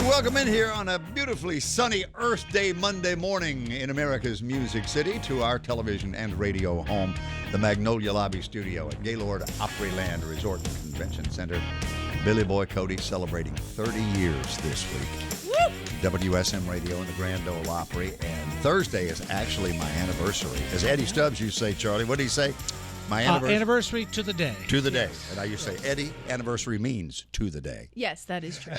Welcome in here on a beautifully sunny Earth Day Monday morning in America's Music City to our television and radio home, the Magnolia Lobby Studio at Gaylord Opryland Resort and Convention Center. Billy Boy Cody celebrating 30 years this week. Woo! WSM Radio and the Grand Ole Opry. And Thursday is actually my anniversary. As Eddie Stubbs used to say, Charlie, what did he say? My anniversary? Anniversary to the day. To the day. And I used to say, Eddie, anniversary means to the day. Yes, that is true.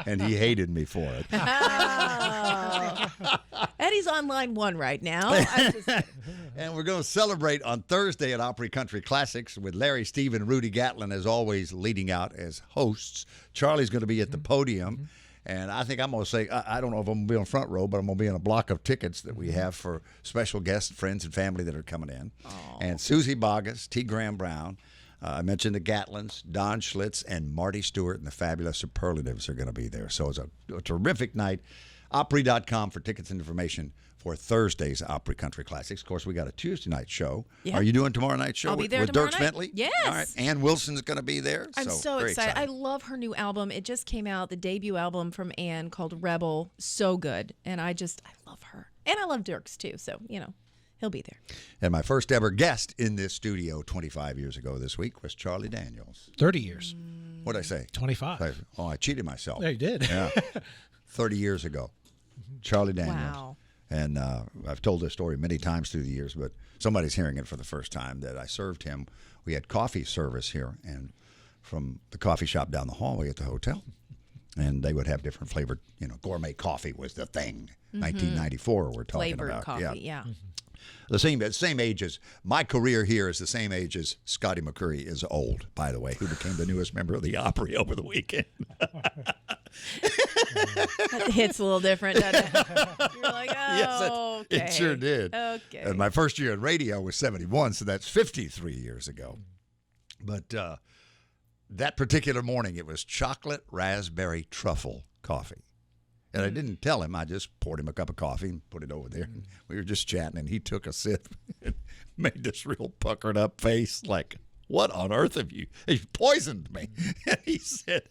And he hated me for it. Oh. Eddie's on line 1 right now. And we're going to celebrate on Thursday at Opry Country Classics with Larry, Steve, and Rudy Gatlin, as always, leading out as hosts. Charlie's going to be at the podium. And I think I'm going to say, I don't know if I'm going to be on front row, but I'm going to be in a block of tickets that we have for special guests, friends, and family that are coming in. Aww. And Susie Boggess, T. Graham Brown, I mentioned the Gatlins, Don Schlitz, and Marty Stewart and the Fabulous Superlatives are going to be there. So it's a terrific night. Opry.com for tickets and information for Thursday's Opry Country Classics. Of course, we got a Tuesday night show. Yeah. Are you doing tomorrow night show I'll be there with tomorrow Dierks night. Bentley? Yes. All right. Ann Wilson's going to be there. I'm so very excited. I love her new album. It just came out, the debut album from Ann called Rebel. So good. And I love her. And I love Dierks too. So, he'll be there. And my first ever guest in this studio 25 years ago this week was Charlie Daniels. 30 years. What'd I say? 25. Oh, I cheated myself. Yeah, you did. Yeah. 30 years ago. Charlie Daniels. Wow. And I've told this story many times through the years, but somebody's hearing it for the first time, that I served him. We had coffee service here, and from the coffee shop down the hallway at the hotel. And they would have different flavored, gourmet coffee was the thing. 1994 we're talking Flavored about. coffee, yeah. The same age as my career here is the same age as Scotty McCreery is old, by the way, who became the newest member of the Opry over the weekend. That hits a little different, doesn't it? You're like, Yes, okay. it sure did. Okay. And my first year in radio was 71, so that's 53 years ago. But that particular morning, it was chocolate raspberry truffle coffee. And I didn't tell him. I just poured him a cup of coffee and put it over there. And we were just chatting, and he took a sip and made this real puckered up face like, what on earth have you? He poisoned me. And he said,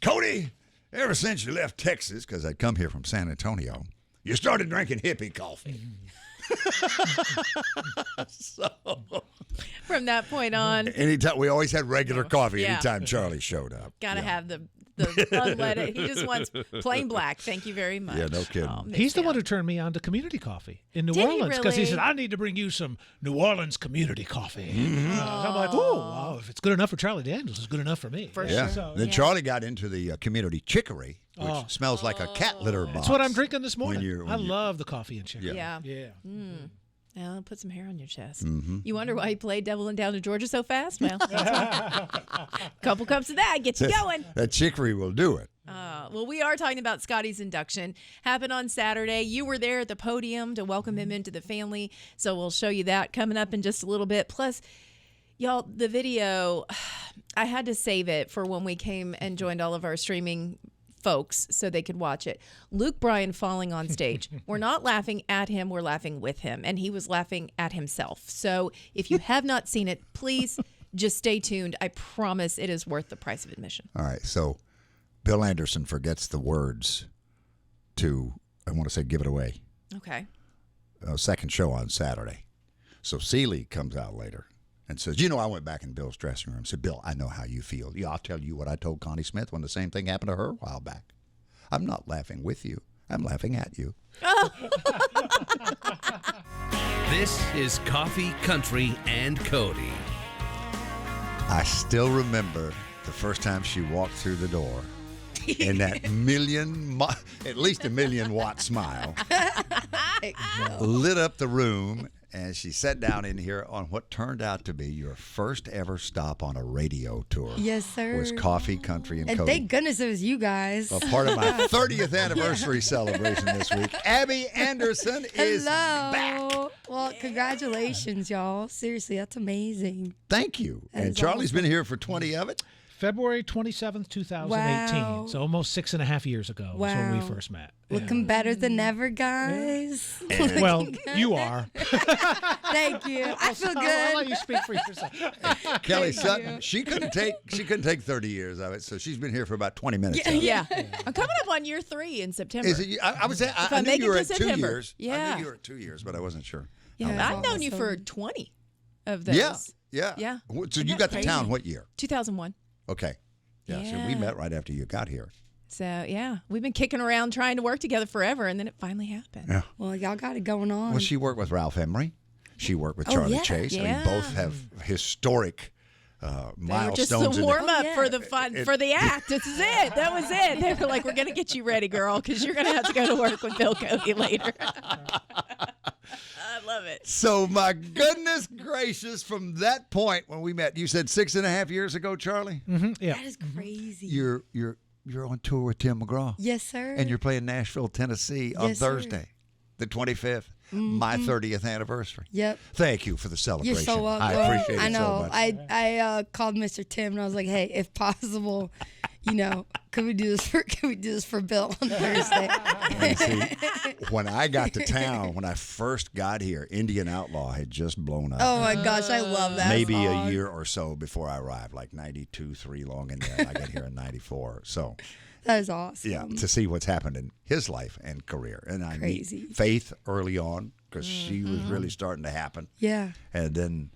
Cody, ever since you left Texas, because I'd come here from San Antonio, you started drinking hippie coffee. So from that point on, anytime we always had regular coffee anytime Charlie showed up. Gotta have the unleaded. He just wants plain black. Thank you very much. Yeah, no kidding. He's the one who turned me on to community coffee in New Orleans, because he said, I need to bring you some New Orleans community coffee. I'm like, oh, wow, if it's good enough for Charlie Daniels, it's good enough for me. For sure. So, then Charlie got into the community chicory, which smells like a cat litter box. That's what I'm drinking this morning. I when love the coffee and chicory. Yeah. Mm. Well, put some hair on your chest. You wonder why he played Devil Down to Georgia so fast? Well, couple cups of that gets you going. That chicory will do it. Well, we are talking about Scotty's induction. Happened on Saturday. You were there at the podium to welcome him into the family. So we'll show you that coming up in just a little bit. Plus, y'all, the video, I had to save it for when we came and joined all of our streaming folks so they could watch it. Luke Bryan falling on stage. We're not laughing at him, we're laughing with him, and he was laughing at himself. So if you have not seen it, please just stay tuned. I promise it is worth the price of admission. All right, so Bill Anderson forgets the words to, I want to say, give it away. Okay. Second show on Saturday. So Seeley comes out later and says, I went back in Bill's dressing room and said, Bill, I know how you feel. I'll tell you what I told Connie Smith when the same thing happened to her a while back. I'm not laughing with you. I'm laughing at you. This is Coffee, Country, and Cody. I still remember the first time she walked through the door in that at least a million watt smile, lit up the room, and she sat down in here on what turned out to be your first ever stop on a radio tour. Yes, sir. Was Coffee, Country, and Cody. Thank goodness it was you guys. A part of my 30th anniversary celebration this week. Abby Anderson is back. Well, congratulations, y'all. Seriously, that's amazing. Thank you. That and is Charlie's awesome. been here for 20 of it. February 27th, 2018. Wow. So almost 6.5 years ago was when we first met. Looking better than ever, guys. Well, you are. Thank you. I feel good. I'll let you speak for yourself. Kelly Sutton, she couldn't take 30 years of it, so she's been here for about 20 minutes. Yeah. I'm coming up on year 3 in September. Is it? I was. I I knew make you it were to at 2 September. years. I Yeah. knew you were at 2 years, but I wasn't sure. Yeah, That's I've known you for awesome. 20 of those. Yeah. Yeah. So Isn't you that got to crazy? town what year? 2001. Okay. Yeah. So we Yeah. met right after you got here. So, yeah, we've been kicking around trying to work together forever, and then it finally happened. Yeah. Well, y'all got it going on. Well, she worked with Ralph Emery. She worked with Oh, Charlie yeah. Chase. I Yeah. mean, both have historic They were milestones. just the in their- warm up Oh, yeah. for the fun, for the act. This is it. That was it. They were like, we're going to get you ready, girl, because you're going to have to go to work with Bill Cody later. I love it. So, my goodness gracious, from that point when we met, you said 6.5 years ago, Charlie? Yeah. That is crazy. You're on tour with Tim McGraw. Yes, sir. And you're playing Nashville, Tennessee on Yes, sir. Thursday, the 25th, my 30th anniversary. Yep. Thank you for the celebration. You're so welcome. I appreciate it I know. so much. I called Mr. Tim and I was like, hey, if possible, could we do this for Bill on Thursday? And see, when I got to town, when I first got here, Indian Outlaw had just blown up. Oh my gosh, I love that. Maybe song. a year or so before I arrived, like 92, 3 long in there. I got here in 94. So, That is awesome. yeah, to see what's happened in his life and career. And I Crazy. meet Faith early on because she was really starting to happen. Yeah. And then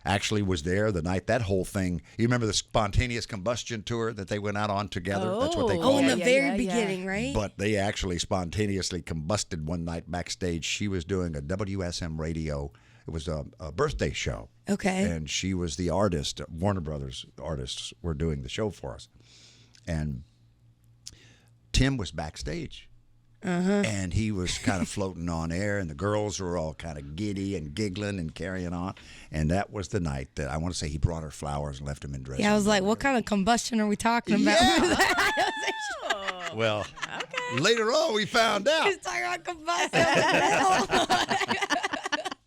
actually was there the night that whole thing. You remember the spontaneous combustion tour that they went out on together? That's what they Oh, called Oh, in it. the yeah, very yeah. beginning, right? But they actually spontaneously combusted one night backstage. She was doing a WSM Radio. It was a birthday show. Okay. And she was the artist. Warner Brothers artists were doing the show for us. And Tim was backstage. And he was kind of floating on air, and the girls were all kind of giddy and giggling and carrying on. And that was the night that I want to say he brought her flowers and left him in dressing. Yeah, I was like, what kind of combustion are we talking about? Yeah. Well, later on we found out. He's talking about combustion.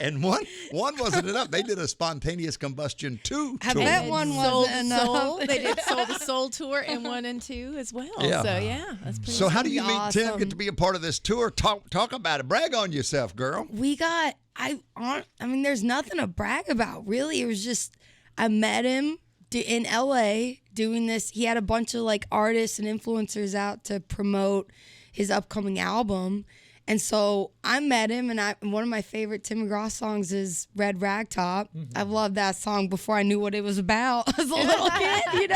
And one wasn't enough. They did a spontaneous combustion 2 I tour. bet one Soul wasn't to enough. Soul. They did Soul to Soul tour in 1 and 2 as well. Yeah. So, yeah, that's pretty So how do you meet Tim? Awesome. Get to be a part of this tour? Talk about it. Brag on yourself, girl. We got, I mean, there's nothing to brag about, really. It was just, I met him in LA doing this. He had a bunch of like artists and influencers out to promote his upcoming album. And so I met him, and one of my favorite Tim McGraw songs is Red Ragtop. I've loved that song before I knew what it was about as a little kid,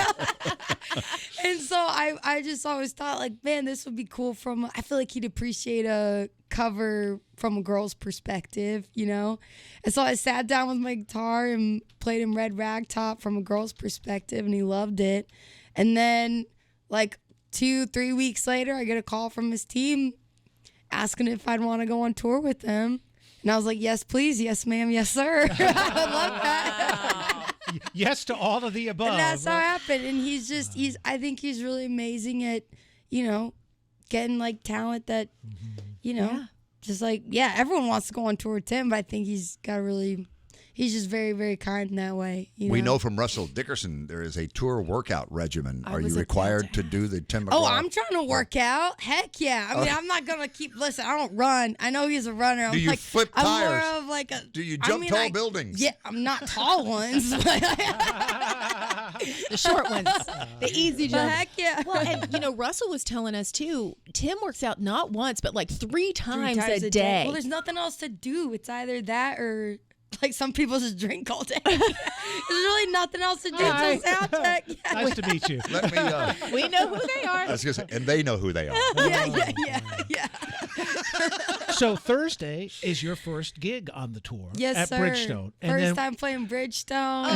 And so I just always thought, like, man, this would be cool I feel like he'd appreciate a cover from a girl's perspective, And so I sat down with my guitar and played him Red Ragtop from a girl's perspective, and he loved it. And then, like, 2-3 weeks later, I get a call from his team asking if I'd want to go on tour with them. And I was like, yes, please. Yes, ma'am. Yes, sir. I love that. Yes to all of the above. And that's how it happened. And I think he's really amazing at, getting like talent that, just like, everyone wants to go on tour with Tim, but I think he's just very, very kind in that way. We know from Russell Dickerson there is a tour workout regimen. Are you was required about to to do the Tim McGraw? Oh, I'm trying to work out. Heck yeah. I mean, I'm not going to listen, I don't run. I know he's a runner. Do you flip tires? I'm more of like a. Do you jump tall buildings? Yeah, I'm not tall ones. the short ones, the easy But jump. heck yeah. Well, and Russell was telling us too, Tim works out not once, but like 3 times, a day. Well, there's nothing else to do. It's either that or like some people just drink all day. There's really nothing else to do Hi. until sound check. Yeah. Nice to meet you. Let me. We know who they are. I was gonna say, and they know who they are. Yeah. So Thursday is your first gig on the tour Yes, at sir. Bridgestone. First time playing Bridgestone.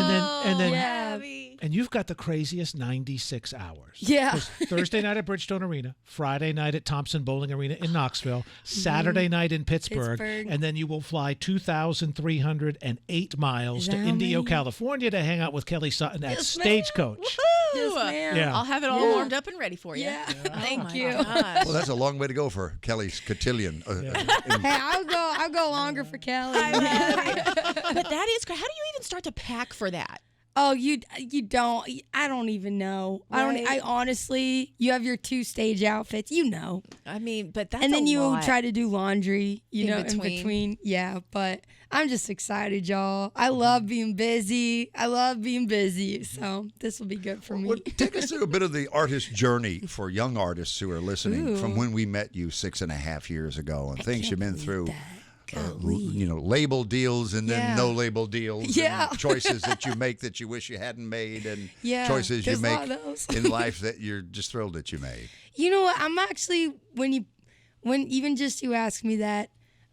And then yeah. Abby. and you've got the craziest 96 hours. Yeah. 'Cause Thursday night at Bridgestone Arena, Friday night at Thompson Bowling Arena in Knoxville, Saturday night in Pittsburgh, and then you will fly 2,308 miles Is to that how Indio, many? California to hang out with Kelly Sutton at Yes, ma'am. Stagecoach. Yes, ma'am. Yeah. I'll have it all warmed up and ready for you. Yeah. Thank my you. Well, that's a long way to go for Kelly's cotillion. Hey, I'll go longer for Kelly. But that is great. How do you even start to pack for that? Oh, you don't. I don't even know. Right. I honestly, you have your 2 stage outfits. You know. I mean, but that's And then a you lot. try to do laundry, In in between. between. Yeah, but I'm just excited, y'all. I love being busy. So this will be good for me. Well, take us through a bit of the artist journey for young artists who are listening from when we met you 6.5 years ago and things you've been through. Label deals and then Yeah. no label deals. Yeah. And choices that you make that you wish you hadn't made, and Yeah, choices you there's a make lot of those. in life that you're just thrilled that you made. You know what? I'm actually when even just you ask me that,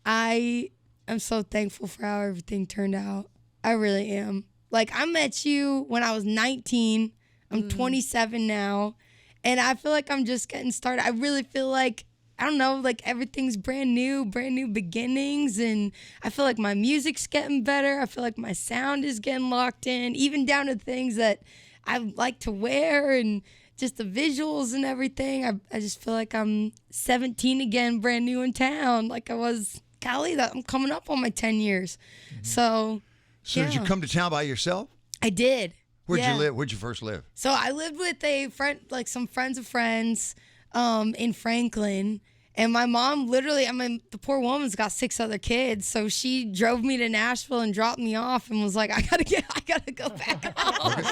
I am so thankful for how everything turned out. I really am. Like, I met you when I was 19. I'm 27 now, and I feel like I'm just getting started. I really feel like, I don't know, like everything's brand new beginnings, and I feel like my music's getting better. I feel like my sound is getting locked in, even down to things that I like to wear and just the visuals and everything. I just feel like I'm 17 again, brand new in town, like I was. Golly, that I'm coming up on my 10 years. So Did you come to town by yourself? I did. Where'd Yeah. you live? Where'd you first live? So I lived with a friend, like some friends of friends, in Franklin. And my mom literally, the poor woman's got 6 other kids. So she drove me to Nashville and dropped me off and was like, I gotta go back home.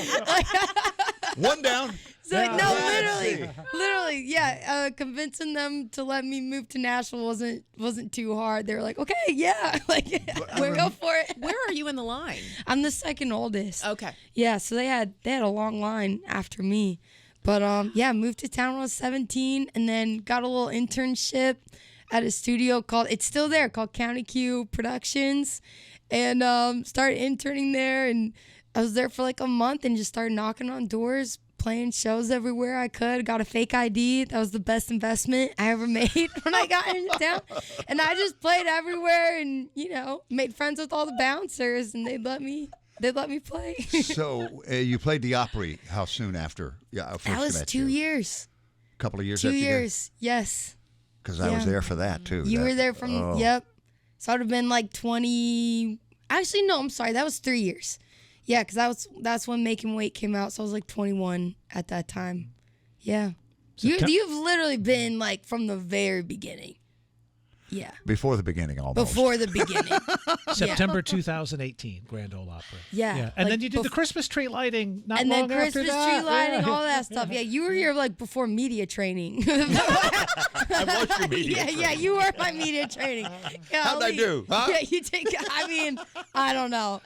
One down. So no, Let's literally, yeah. Convincing them to let me move to Nashville wasn't too hard. They were like, okay, yeah, like we'll go for it. Where are you in the line? I'm the second oldest. Okay. Yeah, so they had a long line after me. But moved to town when I was 17 and then got a little internship at a studio called County Q Productions, and started interning there, and I was there for like a month and just started knocking on doors, playing shows everywhere I could. Got a fake ID. That was the best investment I ever made when I got into town. And I just played everywhere and, made friends with all the bouncers, and they'd let me play. So you played the Opry House soon after? Yeah, I first That was met 2 you. years. A couple of years 2 after years, yes. Because I was Yeah. there for that too. You were there from, yep. So I would have been like 20. Actually, no, I'm sorry. That was 3 years. Yeah, because that's when Making Weight came out. So I was like 21 at that time. Yeah. You've literally been like from the very beginning. Yeah. Before the beginning, almost. Before the beginning. September 2018, Grand Ole Opry. Yeah. And like then you did the Christmas tree lighting not and long then Christmas after that. tree lighting, Yeah. all that stuff. Yeah, you were here like before media training. I watched your media. Yeah, you were my media training. How'd I do? Huh? Yeah, you take. I mean, I don't know.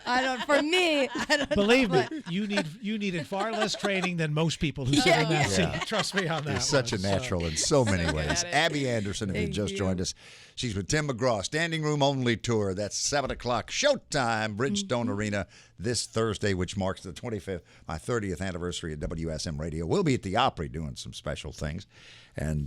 For me, I don't Believe know. me, you needed far less training than most people who sit in that Yeah. seat. Trust me on that. You're such a one. natural in so many ways. it. Abby Anderson, if you Thank just you. joined us, she's with Tim McGraw, Standing Room Only Tour. That's 7 o'clock showtime, Bridgestone Arena this Thursday, which marks my 30th anniversary at WSM Radio. We'll be at the Opry doing some special things, and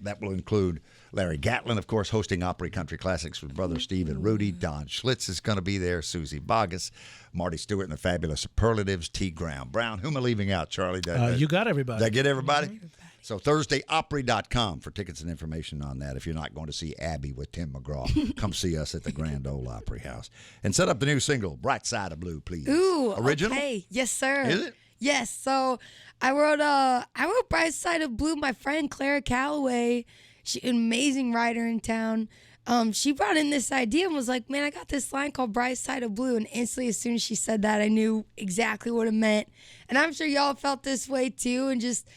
that will include Larry Gatlin, of course, hosting Opry Country Classics with Brother Steve and Rudy. Don Schlitz is going to be there, Susie Bogus, Marty Stewart and the Fabulous Superlatives, T. Brown. Who am I leaving out, Charlie? You got everybody. Did I get everybody? So ThursdayOpry.com for tickets and information on that. If you're not going to see Abby with Tim McGraw, come see us at the Grand Ole Opry House. And set up the new single, Bright Side of Blue, please. Ooh, Original? Okay. Yes, sir. Is it? Yes. So I wrote Bright Side of Blue. My friend Clara Calloway, she's an amazing writer in town. She brought in this idea and was like, man, I got this line called Bright Side of Blue. And instantly, as soon as she said that, I knew exactly what it meant. And I'm sure y'all felt this way too. And just,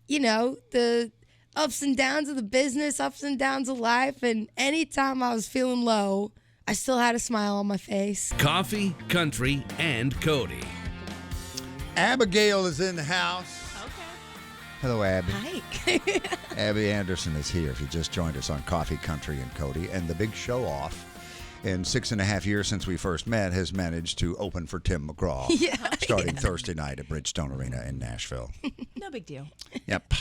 the ups and downs of the business, ups and downs of life. And anytime I was feeling low, I still had a smile on my face. Coffee, country, and Cody. Abigail is in the house. Okay. Hello, Abby. Hi. Abby Anderson is here. If you just joined us on Coffee, Country, and Cody. And the big show-off in 6.5 years since we first met has managed to open for Tim McGraw starting Thursday night at Bridgestone Arena in Nashville. No big deal. Yep.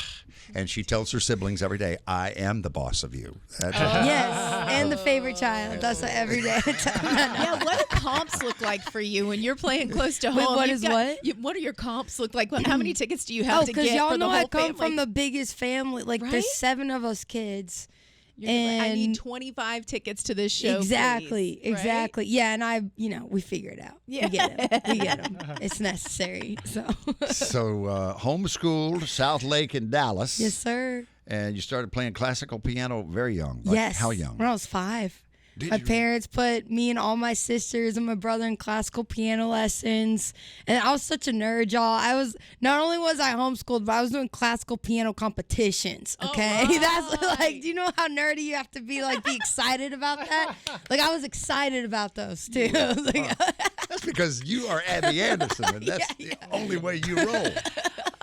And she tells her siblings every day, I am the boss of you. That's Yes, and the favorite child. That's what every day. Yeah, what do comps look like for you when you're playing close to home? what You've is got- what? What do your comps look like? How many tickets do you have to because get y'all for the know whole I come family? from the biggest family. Like Right? there's 7 of us kids, You're like, I need 25 tickets to this show. Exactly, please, exactly. Right? Yeah, and we figure it out. Yeah. We get them. It's necessary. So Homeschooled, South Lake in Dallas. yes, sir. And you started playing classical piano very young. Like, Yes. how young? When I was 5. Did My you? parents put me and all my sisters and my brother in classical piano lessons. And I was such a nerd, y'all. Not only was I homeschooled, but I was doing classical piano competitions. Okay. Oh, That's like, right. do you know how nerdy you have to be excited about that? Like, I was excited about those too. I was like, That's because you are Abby Anderson, and that's the only way you roll.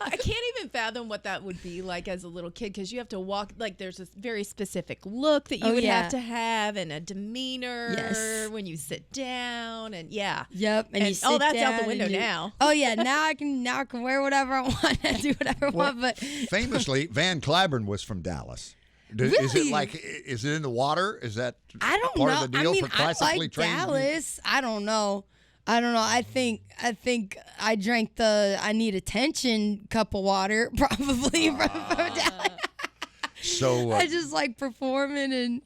I can't even fathom what that would be like as a little kid, because you have to walk, like, there's a very specific look that you would have to have, and a demeanor when you sit down, and Yep. And you sit that's down out the window and now. Oh yeah, now I can wear whatever I want and do whatever I want. But Famously, Van Cliburn was from Dallas. Is Really? is it in the water? Is that I don't part know. of the deal for I classically like trained? Dallas. I don't know. I think I drank the I need attention cup of water probably from Dallas. So I just like performing and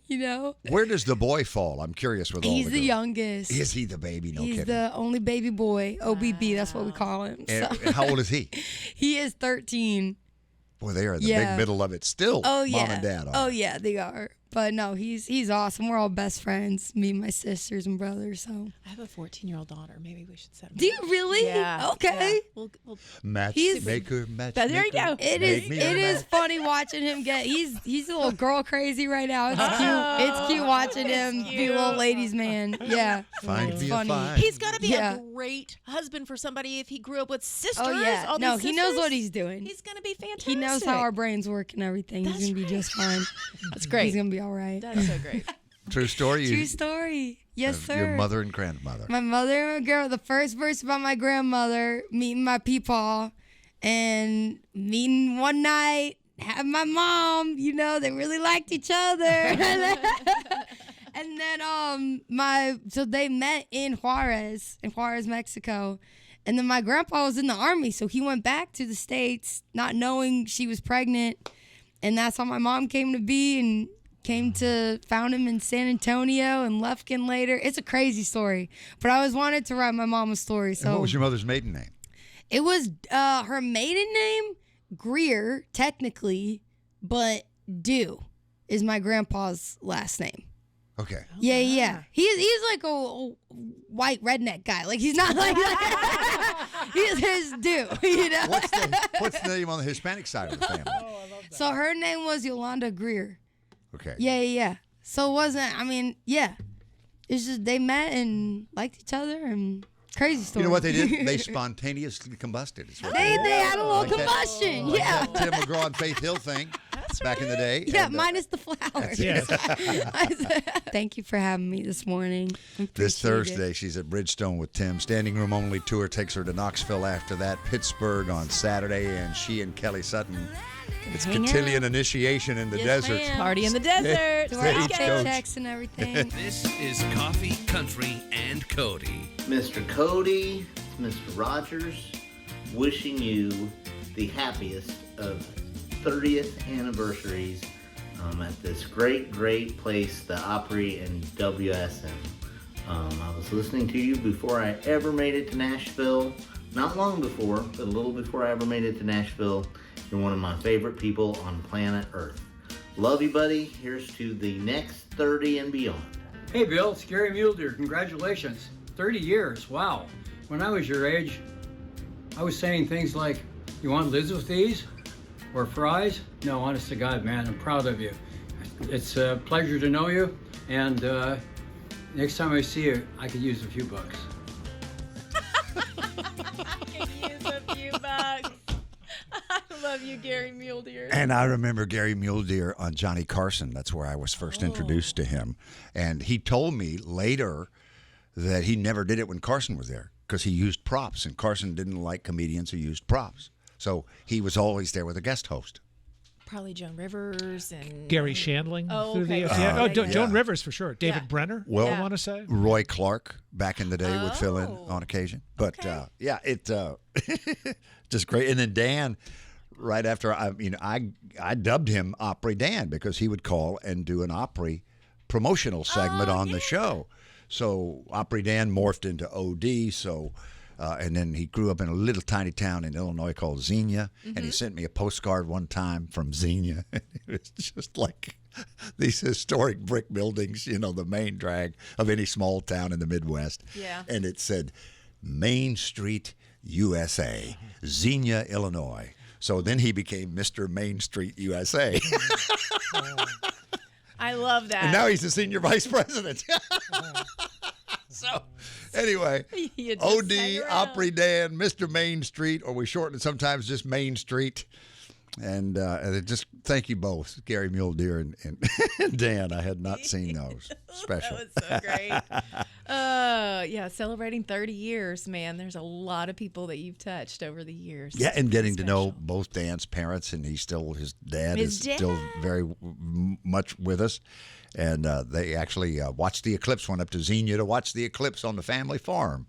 where does the boy fall? I'm curious with all he's the the girls. youngest. Is he the baby? No He's kidding. the only baby boy. OBB, that's what we call him. And So. how old is he? He is 13. Boy, they are in the Yeah. big middle of it still. Oh yeah. Mom and Dad are. Oh yeah, they are. But no, he's awesome. We're all best friends. Me and my sisters and brothers. So. I have a 14-year-old daughter. Maybe we should set him Do you up. really? Yeah. Okay. Yeah. We'll Matchmaker, matchmaker. There you go. It is funny watching him get. He's a little girl crazy right now. It's cute. It's cute watching him be a little ladies man. Yeah. Find It's me funny. a fine. He's got to be Yeah. a great husband for somebody if he grew up with sisters. Oh yeah. all No, these he knows sisters. what he's doing. He's going to be fantastic. He knows how our brains work and everything. That's He's gonna be right. just fine. That's great. He's gonna be all right. That's so great. True story. True story. Yes, sir. Your mother and grandmother. My mother and my girl. The first verse about my grandmother meeting my peepaw, and meeting one night. Have my mom. They really liked each other. And then so they met in Juarez, Mexico. And then my grandpa was in the army, so he went back to the States not knowing she was pregnant. And that's how my mom came to be and found him in San Antonio and Lufkin later. It's a crazy story. But I always wanted to write my mom a story. So And what was your mother's maiden name? it was her maiden name, Greer, technically, but Dew is my grandpa's last name. Okay. Yeah. He's like a white redneck guy. Like he's not like he's his Dew, What's the name on the Hispanic side of the family? So her name was Yolanda Greer. Okay. Yeah. So it wasn't. It's just they met and liked each other and crazy story. You know what they did? They spontaneously combusted. It's what They had a little Like that- combustion. like Yeah. that Tim McGraw on Faith Hill thing back in the day. Yeah, And, minus the flowers. Yes. Thank you for having me this morning. This Appreciate it. Thursday, she's at Bridgestone with Tim. Standing room only tour takes her to Knoxville after that. Pittsburgh on Saturday, and she and Kelly Sutton. It's Hang cotillion out. initiation in the Yes, desert. ma'am. Party in the desert. Do our Stagecoach. outfit checks and everything. This is Coffee, Country, and Cody. Mr. Cody, Mr. Rogers, wishing you the happiest of 30th anniversaries at this great place, the Opry and WSM. I was listening to you before I ever made it to Nashville. Not long before, but a little before I ever made it to Nashville. You're one of my favorite people on planet Earth. Love you, buddy. Here's to the next 30 and beyond. Hey Bill, it's Gary Mulder. Congratulations. 30 years, wow. When I was your age, I was saying things like, you want lids with these? Or fries? No, honest to God, man, I'm proud of you. It's a pleasure to know you, and next time I see you, I could use a few bucks. Use a few bucks. I love you, Gary Mulder. And I remember Gary Mulder on Johnny Carson. That's where I was first introduced to him. And he told me later that he never did it when Carson was there because he used props, and Carson didn't like comedians who used props. So he was always there with a guest host. Probably Joan Rivers and Gary Shandling. Oh, through okay. the, Yeah. Joan Rivers for sure. David Yeah. Brenner, Well, I want to say. Roy Clark back in the day would fill in Oh. on occasion. But Okay. yeah, it just great. And then Dan right after I dubbed him Opry Dan because he would call and do an Opry promotional segment on the show. So Opry Dan morphed into OD. So. And then he grew up in a little tiny town in Illinois called Xenia, and he sent me a postcard one time from Xenia. It was just like these historic brick buildings, the main drag of any small town in the Midwest. Yeah. And it said Main Street, USA, Xenia, Illinois. So then he became Mr. Main Street, USA. I love that. And now he's the senior vice president. So, anyway, OD, Opry Dan, Mr. Main Street, or we shorten it sometimes just Main Street. And just thank you both, Gary Muldeer and Dan. I had not seen those. Special. That was so great. Yeah, celebrating 30 years, man. There's a lot of people that you've touched over the years. Yeah, and getting to know both Dan's parents, and his dad is still very much with us. And they actually watched the eclipse, went up to Xenia to watch the eclipse on the family farm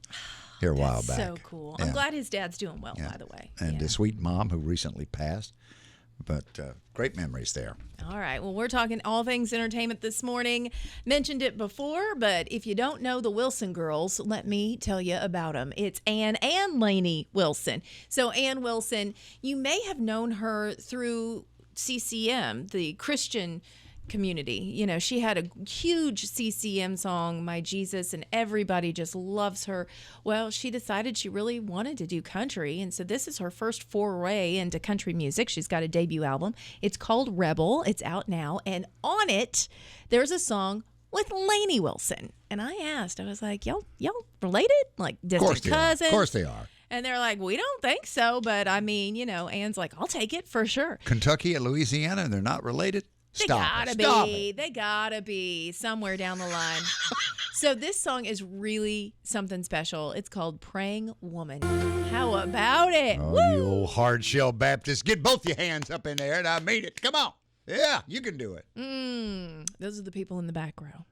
here a while back. So cool. I'm glad his dad's doing well, by the way. And a sweet mom who recently passed. But great memories there. All right. Well, we're talking all things entertainment this morning. Mentioned it before, but if you don't know the Wilson girls, let me tell you about them. It's Ann and Lainey Wilson. So Ann Wilson, you may have known her through CCM, the Christian community. She had a huge CCM song, My Jesus, and everybody just loves her. Well, she decided she really wanted to do country, and so this is her first foray into country music. She's got a debut album. It's called Rebel. It's out now, and on it, there's a song with Lainey Wilson. And I asked, I was like, y'all related? Like distant cousins? Of course they are. And they're like, we don't think so, but I mean, Ann's like, I'll take it for sure. Kentucky and Louisiana, and they're not related? They gotta be somewhere down the line. So this song is really something special. It's called Praying Woman. How about it? Oh, Woo! you old hard shell Baptist. Get both your hands up in there, and I mean it. Come on. Yeah, you can do it. Those are the people in the back row.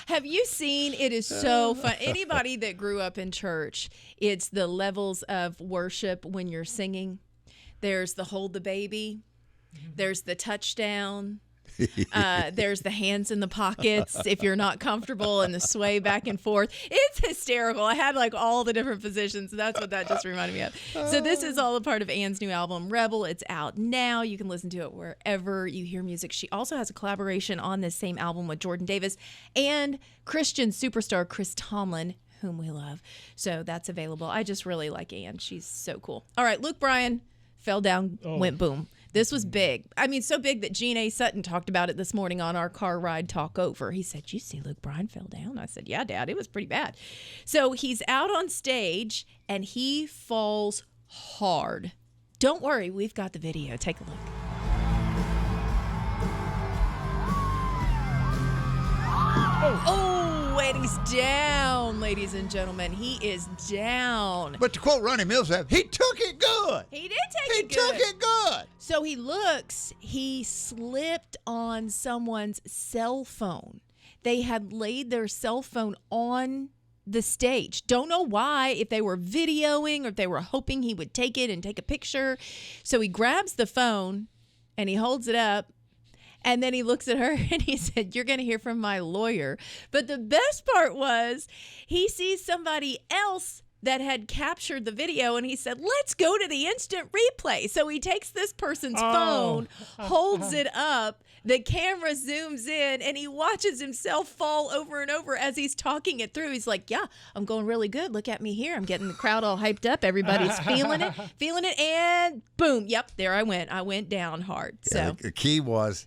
Have you seen, it is so fun. Anybody that grew up in church, it's the levels of worship when you're singing. There's the hold the baby. There's the touchdown. There's the hands in the pockets if you're not comfortable, and the sway back and forth. It's hysterical. I had like all the different positions. That's what that just reminded me of. So this is all a part of Ann's new album, Rebel. It's out now. You can listen to it wherever you hear music. She also has a collaboration on this same album with Jordan Davis and Christian superstar Chris Tomlin, whom we love. So that's available. I just really like Ann. She's so cool. All right, Luke Bryan fell down, went boom. This was big. I mean, so big that Gene A. Sutton talked about it this morning on our car ride talk over. He said, you see Luke Bryan fell down? I said, yeah, Dad, it was pretty bad. So he's out on stage, and he falls hard. Don't worry, we've got the video. Take a look. Oh, and he's down, ladies and gentlemen. He is down. But to quote Ronnie Millsap, he took it good. He did take it good. He took it good. So he slipped on someone's cell phone. They had laid their cell phone on the stage. Don't know why, if they were videoing or if they were hoping he would take it and take a picture. So he grabs the phone and he holds it up. And then he looks at her and he said, you're going to hear from my lawyer. But the best part was he sees somebody else that had captured the video, and he said, let's go to the instant replay. So he takes this person's phone, holds it up, the camera zooms in, and he watches himself fall over and over as he's talking it through. He's like, yeah, I'm going really good. Look at me here. I'm getting the crowd all hyped up. Everybody's feeling it, and boom. Yep, there I went. I went down hard. Yeah, So the key was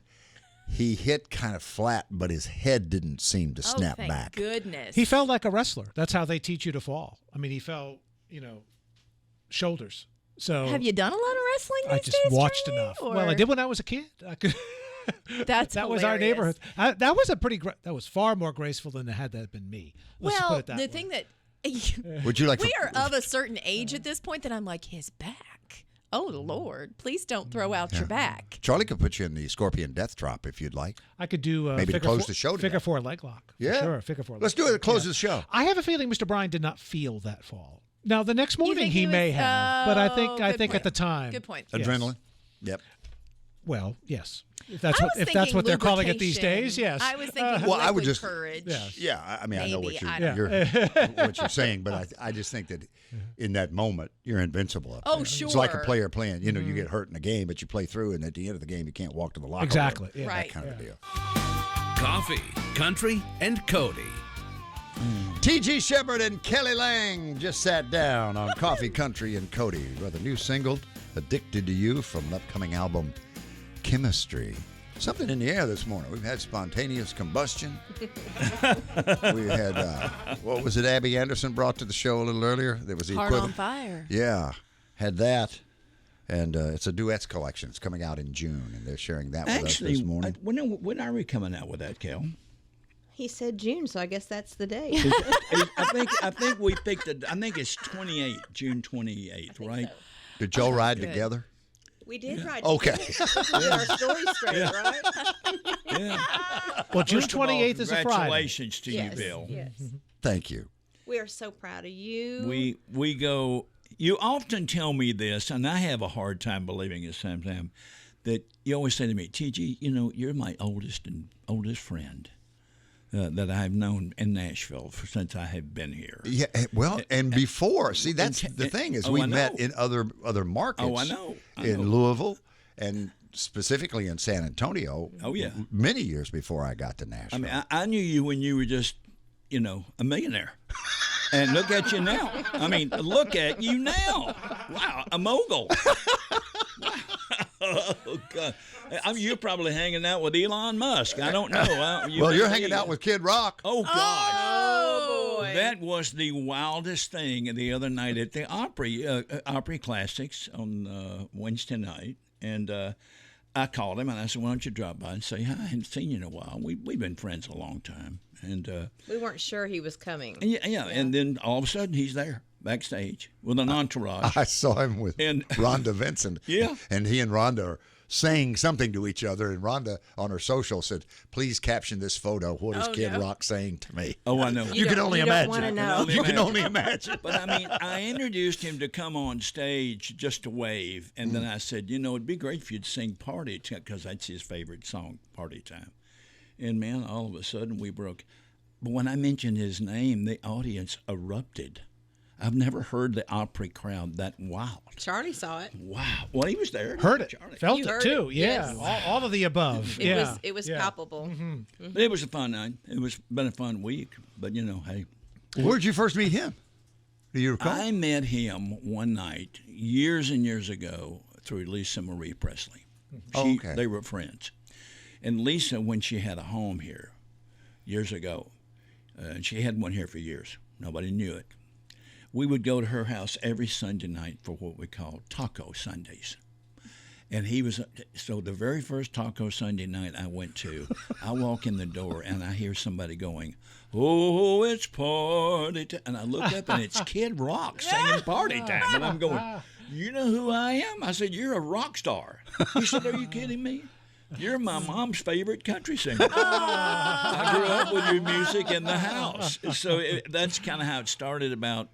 he hit kind of flat, but his head didn't seem to snap thank back. goodness. He fell like a wrestler. That's how they teach you to fall. I mean, he fell, shoulders. So Have you done a lot of wrestling these I just days, watched Charlie, enough. or- Well, I did when I was a kid. I could. That was our neighborhood. That was that was far more graceful than had that been me. Let's just put Well, it that the way. thing that Would you like we to, are of a certain age at this point that I'm like, his back. Oh Lord, please don't throw out your back. Charlie could put you in the Scorpion Death Drop if you'd like. I could do Maybe to figure close four, the show today. Figure 4 leg lock. Yeah. Sure, figure 4 leg Let's do lock. it to close the show. I have a feeling Mr. Bryan did not feel that fall. Now the next You morning think he may was- have, but I Oh, think good at the time. Good point. Yes. Adrenaline. Yep. Well, yes. If I was if that's thinking what they're calling it these lubrication. days, yes. I was thinking Well, I would liquid just- courage. Yes. Yeah, I mean, I know what Maybe, you're, I don't what you're saying, but I just think that in that moment you're invincible. Up Oh, there. It's like a sure. player playing. You know, you get hurt in a game, but you play through, and at the end of the game, you can't walk to the locker Exactly, room. yeah. Right. That kind of deal. Coffee, country, and Cody. T.G. Sheppard and Kelly Lang just sat down on Coffee, Country, and Cody with a new single, Addicted to You, from an upcoming album, Chemistry. Something in the air this morning. We've had spontaneous combustion. We had, what was it Abby Anderson brought to the show a little earlier? There was the Heart on equivalent. fire. Yeah, had that. And it's a duets collection. It's coming out in June, and they're sharing that with us this morning. When are we coming out with that, Kel? He said June, so I guess that's the day. I think we picked it. I think it's 28, June 28th, right? Did y'all ride good. together? We did ride Okay. together. Get our story straight, right? Yeah. Well, June First of all, 28th is a Friday. Congratulations to Yes, you, Bill. yes. Thank you. We are so proud of you. We go. You often tell me this, and I have a hard time believing it sometimes. That you always say to me, TG, you're my oldest friend that I've known in Nashville since I have been here. Yeah, well, and before, see, that's the thing is I we know. met in other markets. Oh, I know. In Louisville, and specifically in San Antonio. Oh, yeah. Many years before I got to Nashville. I mean, I knew you when you were just, a millionaire. And look at you now. I mean, look at you now. Wow, a mogul. Wow. Oh, God. You're probably hanging out with Elon Musk. I don't know. You're hanging out with Kid Rock. Oh, gosh. Oh, boy. That was the wildest thing the other night at the Opry Classics on Wednesday night. And I called him and I said, why don't you drop by and say hi? I hadn't seen you in a while. We've been friends a long time. And We weren't sure he was coming. yeah, and then all of a sudden he's there backstage with an entourage. I saw him with And- Rhonda Vincent. Yeah. And he and Rhonda are saying something to each other. And Rhonda, on her social, said, please caption this photo. What is Kid Rock saying to me? Oh, I know. You can only you don't imagine. wanna know. You can only imagine. But I mean, I introduced him to come on stage just to wave, and then I said, it'd be great if you'd sing "Party," because that's his favorite song, "Party Time." And man, all of a sudden we broke. But when I mentioned his name, the audience erupted. I've never heard the Opry crowd that wild. Charlie saw it. Wow. Well, he was there. Heard it, Charlie. felt You it heard too. it, Yeah, yes. all of the above. Yeah, It was yeah. palpable. But it was a fun night. It was been a fun week. But hey. Where'd you first meet him? Do you recall? I met him one night years and years ago through Lisa Marie Presley. Oh, okay. They were friends. And Lisa, when she had a home here years ago, and she had one here for years, nobody knew it, we would go to her house every Sunday night for what we call Taco Sundays. And he was, so the very first Taco Sunday night I went to, I walk in the door and I hear somebody going, "Oh, it's party time." And I look up and it's Kid Rock singing "Party Time." And I'm going, "You know who I am?" I said, "You're a rock star." He said, "Are you kidding me? You're my mom's favorite country singer. I grew up with your music in the house." So that's kind of how it started about,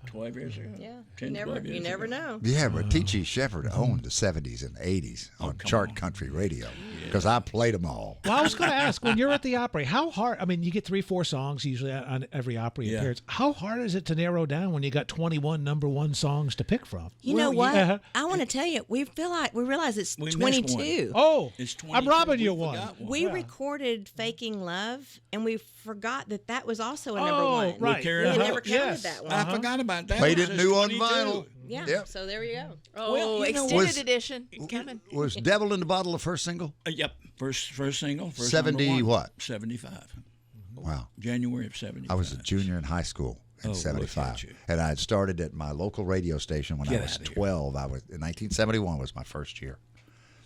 12 years ago? Yeah. 10, 12 years You never ago. know. Yeah, but T.G. Sheppard owned the 70s and 80s on chart country radio because I played them all. Well, I was going to ask, when you're at the Opry, how hard? I mean, you get 3-4 songs usually on every Opry Yeah. appearance. How hard is it to narrow down when you got 21 number one songs to pick from? You know what? yeah. I want to tell you, we realize it's We missed 22. Oh, It's 22. I'm robbing you We one. forgot one. We recorded "Faking Love," and we forgot that was also a number Oh, one. right. carried We it had up. never counted Yes. that one. I forgot about that. Played It it was new on 22. vinyl. Yeah. Yep. So there you go. Oh, Well, extended Was- edition coming. Was Devil in the Bottle the first single? Yep. First single. First 70 number one. what? 75. Wow. January of 75. I was a junior in high school in Oh, look 75. at you. And I had started at my local radio station when I Get was outta here. 12. I was in 1971 was my first year.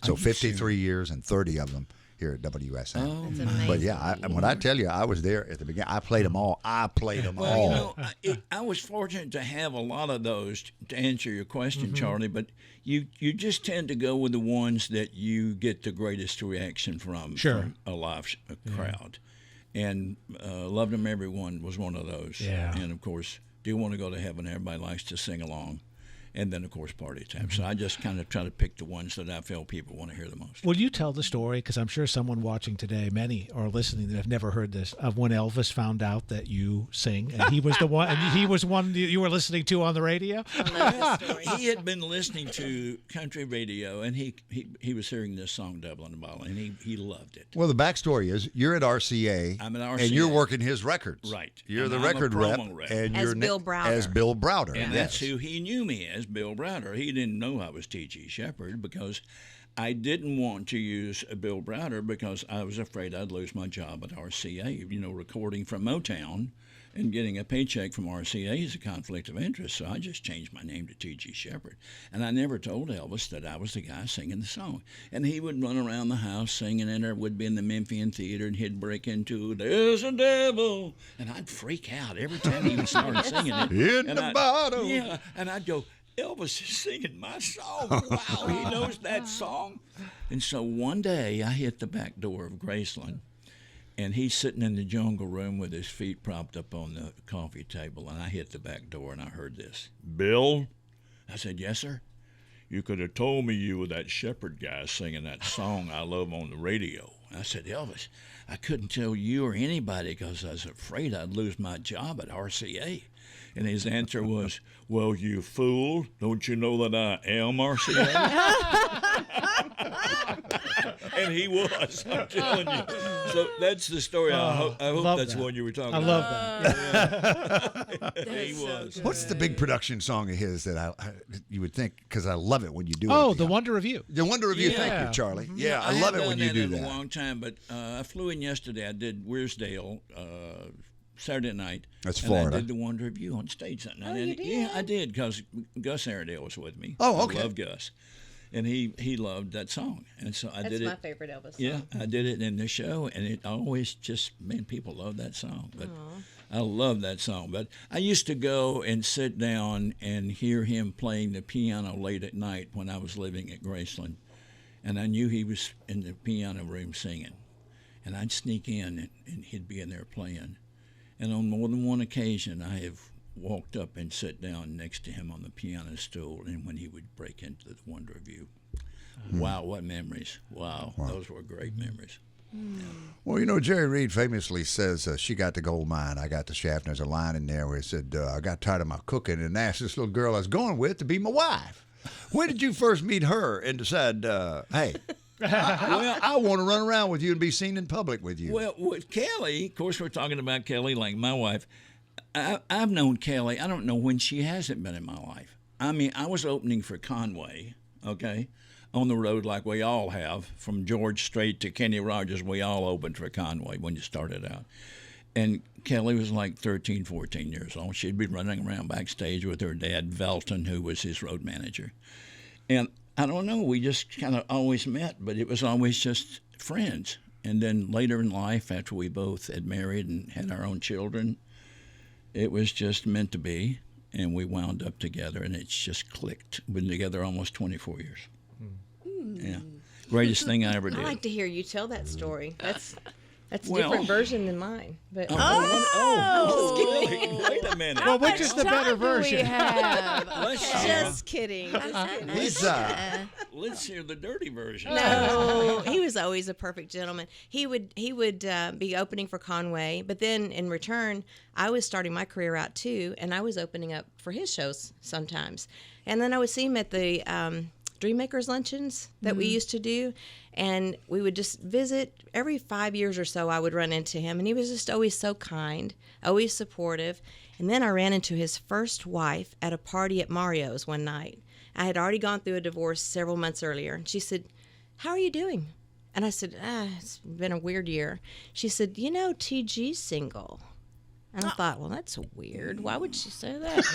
So 53 years and 30 of them here at WSM. Oh, That's amazing. But yeah, when I tell you I was there at the beginning, I played them all. I played them Well, all. I was fortunate to have a lot of those to answer your question, Mm-hmm. Charlie. But you just tend to go with the ones that you get the greatest reaction from, Sure. from a live crowd. And "Loved 'Em Everyone" was one of those. Yeah. And of course, Do Want to Go to Heaven. Everybody likes to sing along. And then, of course, Party Time. So I just kind of try to pick the ones that I feel people want to hear the most. Will you tell the story? Because I'm sure someone watching today, many are listening that have never heard this, of when Elvis found out that you sing, and he was the one, and he was one you were listening to on the radio. I love this story. He had been listening to country radio, and he was hearing this song, Double in the Bottle, and he loved it. Well, the backstory is you're at RCA. I'm at RCA. And you're working his records. Right. You're And the I'm a record rep. promo rep. And As you're Bill Browder. As Bill Browder. And yes. that's who he knew me as, Bill Browder. He didn't know I was T.G. Sheppard because I didn't want to use Bill Browder because I was afraid I'd lose my job at RCA. Recording from Motown and getting a paycheck from RCA is a conflict of interest, so I just changed my name to T.G. Sheppard. And I never told Elvis that I was the guy singing the song. And he would run around the house singing, and there would be in the Memphian Theater, and he'd break into, "There's a devil," and I'd freak out every time he started singing it. In the bottle. Yeah, and I'd go, "Elvis is singing my song. Wow, he knows that song." And so one day I hit the back door of Graceland, and he's sitting in the jungle room with his feet propped up on the coffee table, and I hit the back door and I heard this. "Bill?" I said, "Yes, sir." "You could have told me you were that Sheppard guy singing that song I love on the radio." I said, "Elvis, I couldn't tell you or anybody because I was afraid I'd lose my job at RCA." And his answer was, "Well, you fool, don't you know that I am RCA?" And he was, I'm telling you. So that's the story. I hope that's the one you were talking about. I love that. He was. What's the big production song of his that you would think, because I love it when you do it. Oh, The Wonder of You. The Wonder of You. Thank Yeah. you, Charlie. Mm-hmm. Yeah, I love it when you do that. that. A long time, but I flew in yesterday. I did Wearsdale Saturday night. That's and Florida. I did The Wonder of You on stage that night. Oh, you did? Yeah, I did, because Gus Airedale was with me. Oh, okay. I love Gus. And he loved that song. And so I That's did it. my favorite Elvis song. Yeah, I did it in the show, and it always just, man, people love that song. But I love that song. But I used to go and sit down and hear him playing the piano late at night when I was living at Graceland. And I knew he was in the piano room singing. And I'd sneak in, and he'd be in there playing. And on more than one occasion, I have walked up and sat down next to him on the piano stool, and when he would break into The Wonder of You. Wow, what memories. Wow, those were great memories. Well, Jerry Reed famously says, "She got the gold mine, I got the shaft." And there's a line in there where he said, "I got tired of my cooking and asked this little girl I was going with to be my wife." When did you first meet her and decide, hey, I want to run around with you and be seen in public with you? Well, with Kelly, of course, we're talking about Kelly, like my wife. I've known Kelly. I don't know when she hasn't been in my life. I mean, I was opening for Conway, okay, on the road like we all have, from George Strait to Kenny Rogers. We all opened for Conway when you started out. And Kelly was like 13, 14 years old. She'd be running around backstage with her dad, Velton, who was his road manager. And I don't know, we just kind of always met, but it was always just friends. And then later in life, after we both had married and had our own children, it was just meant to be, and we wound up together, and it's just clicked. Been together almost 24 years. Yeah, greatest thing I ever did. I like to hear you tell that story. That's a Well- different version than mine. But Wait a minute. Well, which is the better version? We have. just kidding. He's, Let's hear the dirty version. No, he was always a perfect gentleman. He would be opening for Conway, but then in return, I was starting my career out too, and I was opening up for his shows sometimes. And then I would see him at the Dreammakers luncheons that we used to do, and we would just visit. Every 5 years or so, I would run into him, and he was just always so kind, always supportive. And then I ran into his first wife at a party at Mario's one night. I had already gone through a divorce several months earlier, and she said, "How are you doing?" And I said, "It's been a weird year." She said, "TG's single." And I thought, well, that's weird. Why would she say that?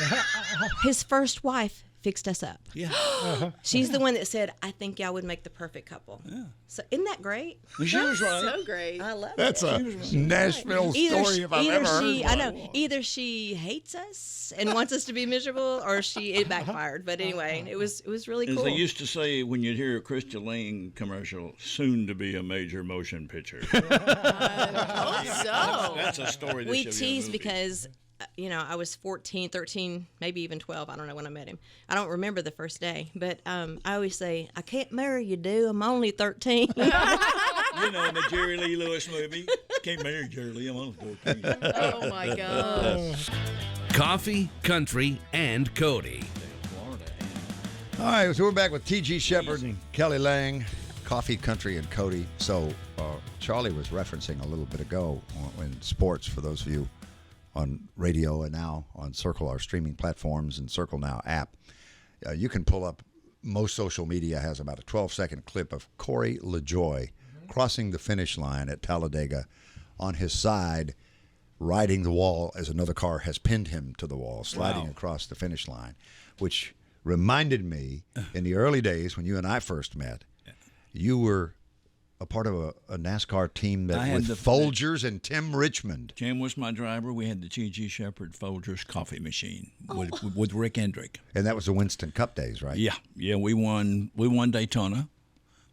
His first wife fixed us up. Yeah. She's the one that said, "I think y'all would make the perfect couple." Yeah. So isn't that great? She was right. So great. I love That's it. a Nashville story if I've ever heard one. I know. Either she hates us and wants us to be miserable, or it backfired. But anyway, it was really As cool. they used to say when you'd hear a Christian Lane commercial, soon to be a major motion picture. So That's a story that we should be a tease movie. because I was 14, 13, maybe even 12. I don't know when I met him. I don't remember the first day, but I always say, I can't marry you, dude. I'm only 13. You know, the Jerry Lee Lewis movie. Can't marry Jerry Lee. I'm only 14. Oh, my gosh. Coffee, country, and Cody. All right, so we're back with T.G. Sheppard and Kelly Lang, Coffee, Country, and Cody. So Charlie was referencing a little bit ago in sports, for those of you on radio and now on Circle, our streaming platforms, and Circle Now app. You can pull up, most social media has about a 12-second clip of Corey LaJoy crossing the finish line at Talladega on his side, riding the wall as another car has pinned him to the wall, sliding across the finish line, which reminded me in the early days when you and I first met, you were a part of a NASCAR team that with Folgers and Tim Richmond. Jim was my driver. We had the T.G. Sheppard Folgers coffee machine with Rick Hendrick. And that was the Winston Cup days, right? Yeah. We won Daytona.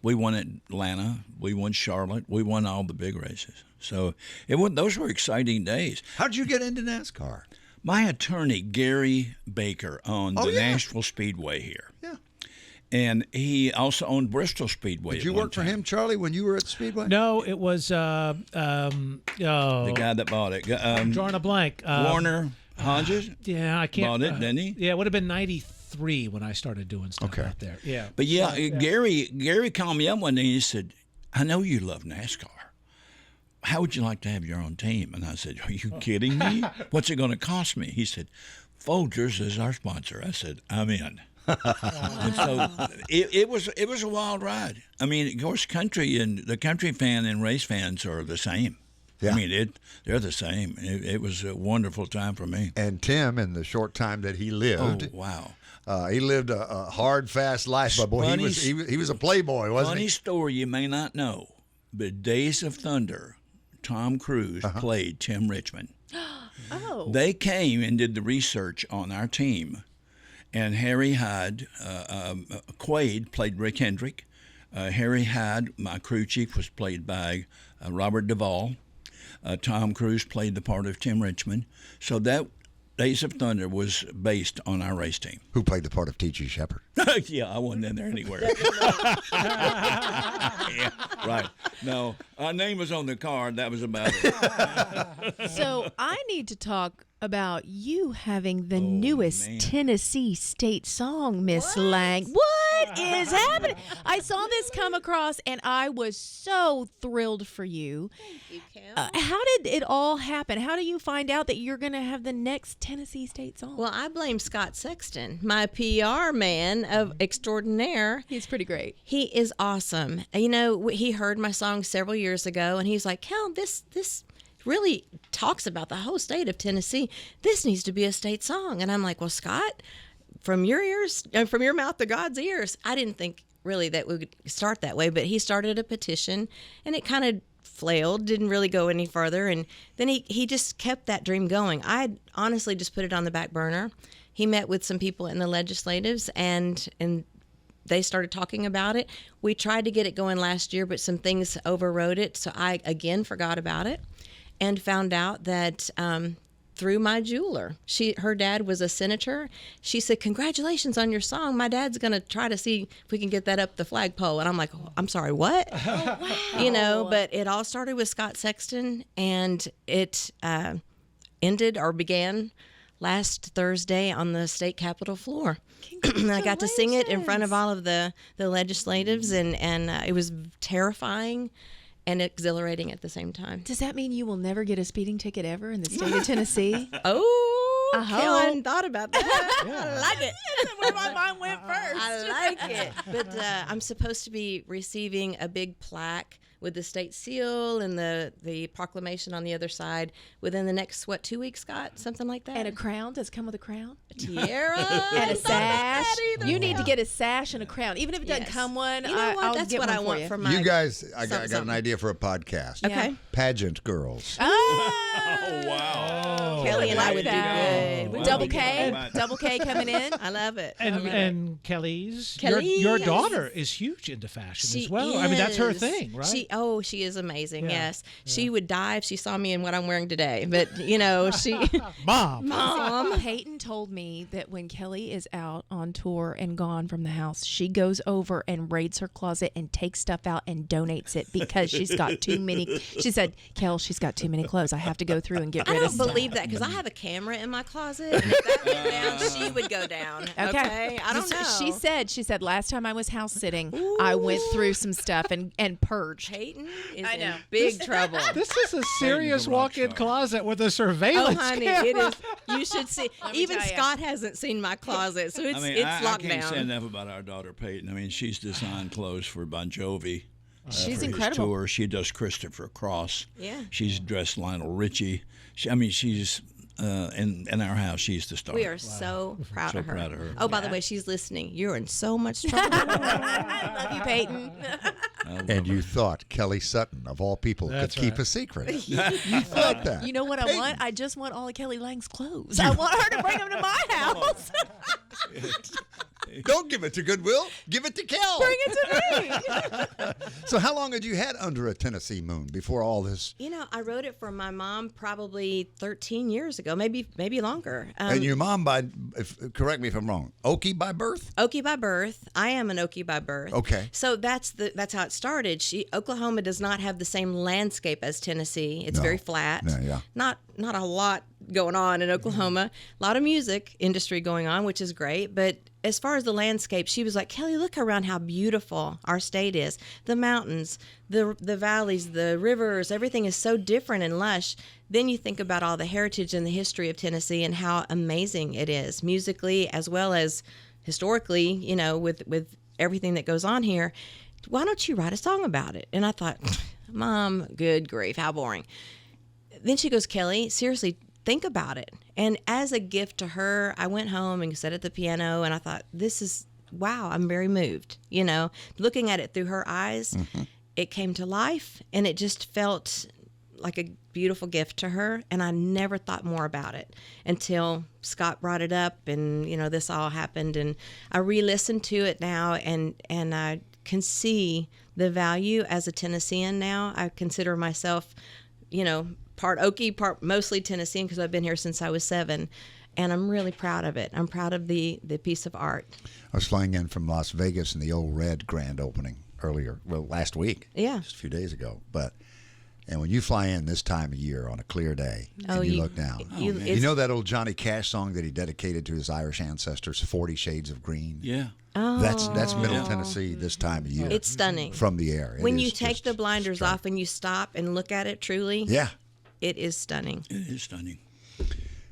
We won Atlanta. We won Charlotte. We won all the big races. So those were exciting days. How did you get into NASCAR? My attorney, Gary Baker, owned the Nashville Speedway here. Yeah. And he also owned Bristol Speedway. Did you work for him, Charlie, when you were at the Speedway? No, it was the guy that bought it. drawing a blank. Warner Hodges? Yeah, I can't. Bought it, didn't he? Yeah, it would have been 93 when I started doing stuff out there. Yeah. But Gary called me up one day and he said, I know you love NASCAR. How would you like to have your own team? And I said, are you kidding me? What's it going to cost me? He said, Folgers is our sponsor. I said, I'm in. And so it was a wild ride. I mean, of course, country and the country fan and race fans are the same. Yeah. I mean, they're the same. It was a wonderful time for me. And Tim, in the short time that he lived, he lived a hard, fast life. But boy, he was a playboy, wasn't he? Funny story you may not know, but Days of Thunder, Tom Cruise played Tim Richmond. Oh. They came and did the research on our team. And Harry Hyde, Quaid played Rick Hendrick. Harry Hyde, my crew chief, was played by Robert Duvall. Tom Cruise played the part of Tim Richmond. So that Days of Thunder was based on our race team. Who played the part of T.G. Sheppard? Yeah, I wasn't in there anywhere. Yeah, right. No, our name was on the card. That was about it. So I need to talk about you having the newest Tennessee state song, Miss Lang. What is happening? I saw this come across, and I was so thrilled for you. Thank you, Kim. How did it all happen? How do you find out that you're going to have the next Tennessee state song? Well, I blame Scott Sexton, my PR man of extraordinaire. He's pretty great. He is awesome. You know, he heard my song several years ago, and he's like, Cal, this really talks about the whole state of Tennessee. This needs to be a state song. And I'm like, well, Scott, from your mouth to God's ears. I didn't think really that we would start that way, but he started a petition, and it kind of flailed, didn't really go any further. And then he just kept that dream going. I honestly just put it on the back burner. He met with some people in the legislatives, and they started talking about it. We tried to get it going last year, but some things overrode it. So I, again, forgot about it and found out that through my jeweler, her dad was a senator. She said, congratulations on your song. My dad's going to try to see if we can get that up the flagpole. And I'm like, oh, I'm sorry, what? Oh, wow. You know, but it all started with Scott Sexton, and it ended or began last Thursday on the state capitol floor. I got to sing it in front of all of the legislatives, and it was terrifying and exhilarating at the same time. Does that mean you will never get a speeding ticket ever in the state of Tennessee? Oh, I hadn't thought about that. I like it. That's where my mind went first. I like it. But I'm supposed to be receiving a big plaque with the state seal and the proclamation on the other side within the next, 2 weeks, Scott? Something like that? And a crown? Does it come with a crown? A tiara? And a sash? You need to get a sash and a crown. Even if it doesn't come one, you know what? I'll That's get what one I for want you. for my... You guys, I got an idea for a podcast. Okay. Pageant Girls. Oh, wow. Kelly and I would do good. good. We Double love K, it. Double K coming in. I love it. And Kelly's, Kelly, your yes. daughter is huge into fashion She as well. I mean, that's her is. thing, right? She is amazing. Yeah. Yes, she would die if she saw me in what I'm wearing today. But she, Mom. Peyton told me that when Kelly is out on tour and gone from the house, she goes over and raids her closet and takes stuff out and donates it because she's got too many. She said, "Kel, she's got too many clothes. I have to go through and get I rid of don't stuff." believe that because I have a camera in my closet. And if that went down, she would go down. Okay, I don't know. She said last time I was house sitting, I went through some stuff and purged. Peyton is I know. in big trouble. This is a serious the rock walk-in star. closet with a Oh, surveillance honey, camera. it is. You should see. me Even tell ya. Scott hasn't seen my closet, so it's I locked can't down. say enough about our daughter Peyton. I mean, she's designed clothes for Bon Jovi. She's for his incredible. tour. She does Christopher Cross. Yeah. She's dressed Lionel Richie. She's in our house. She's the star. We are so proud So of her. proud of her. Oh, by the way, she's listening. You're in so much trouble. I love you, Peyton. And you thought Kelly Sutton, of all people, That's could keep right. a secret. You thought that. You know what I want? I just want all of Kelly Lang's clothes. I want her to bring them to my house. Don't give it to Goodwill. Give it to Kel. Bring it to me. So how long had you had Under a Tennessee Moon before all this? I wrote it for my mom probably 13 years ago, maybe longer. And your mom, correct me if I'm wrong, Okie by birth? Okie by birth. I am an Okie by birth. Okay. So that's how it started. Oklahoma does not have the same landscape as Tennessee. It's No. very flat. No, yeah. Not a lot going on in Oklahoma. A lot of music industry going on, which is great. But as far as the landscape, she was like, Kelly, look around how beautiful our state is. The mountains, the valleys, the rivers, everything is so different and lush. Then you think about all the heritage and the history of Tennessee and how amazing it is musically as well as historically, with everything that goes on here. Why don't you write a song about it? And I thought, Mom, good grief, how boring. Then she goes, Kelly, seriously, think about it. And as a gift to her, I went home and sat at the piano and I thought, wow, I'm very moved. Looking at it through her eyes, it came to life and it just felt like a beautiful gift to her. And I never thought more about it until Scott brought it up and, this all happened. And I re-listened to it now and I can see the value as a Tennessean now. I consider myself, part Okie, part mostly Tennessean because I've been here since I was 7. And I'm really proud of it. I'm proud of the piece of art. I was flying in from Las Vegas in the Old Red grand opening last week. Yeah. Just a few days ago. And when you fly in this time of year on a clear day and you look down, you know that old Johnny Cash song that he dedicated to his Irish ancestors, 40 Shades of Green? Yeah. Oh. That's Middle Tennessee this time of year. It's stunning. From the air. When It you is take just the blinders stunning. off and you stop and look at it truly, Yeah. it is stunning. It is stunning.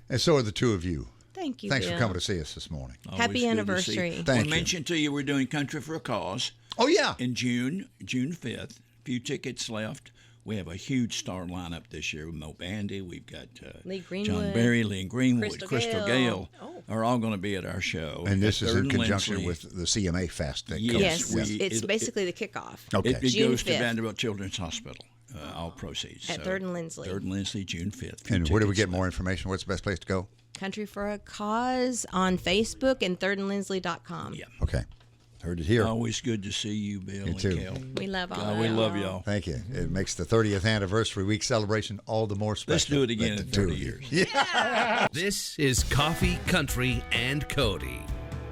And so are the two of you. Thank you, Thanks Bill. for coming to see us this morning. Happy Always good to see. anniversary. Thank I you. mentioned to you we're doing Country for a Cause Oh, yeah. in June 5th. Few tickets left. We have a huge star lineup this year with Mo Bandy. We've got Lee John Greenwood, Berry, Lee Greenwood, Crystal Crystal Gale. Gale are all going to be at our show. And this at is in 3rd and conjunction Lindsley. with the CMA Fest that Yes, comes. Yes, we- it's it- basically the kickoff. Okay. It June goes to 5th. Vanderbilt Children's Hospital, all proceeds. At 3rd and Lindsley. 3rd and Lindsley, June 5th. Few And where do we tickets get more left. information? What's the best place to go? Country for a Cause on Facebook and thirdandlindsley.com. Yeah. Okay. Heard it here. Always good to see you, Bill Me and too. Kel. We love all God, of we y'all. love y'all. Thank you. It makes the 30th anniversary week celebration all the more special. Let's do it again than in the two 30 of you. years. Yeah. This is Coffee, Country, and Cody.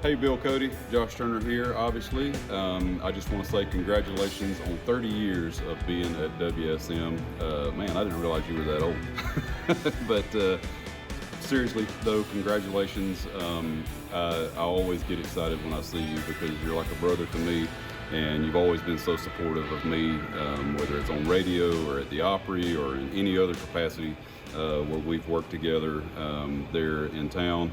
Hey, Bill, Cody, Josh Turner here, obviously. I just want to say congratulations on 30 years of being at WSM. Man, I didn't realize you were that old. But seriously, though, congratulations. I always get excited when I see you because you're like a brother to me, and you've always been so supportive of me, whether it's on radio or at the Opry or in any other capacity where we've worked together there in town.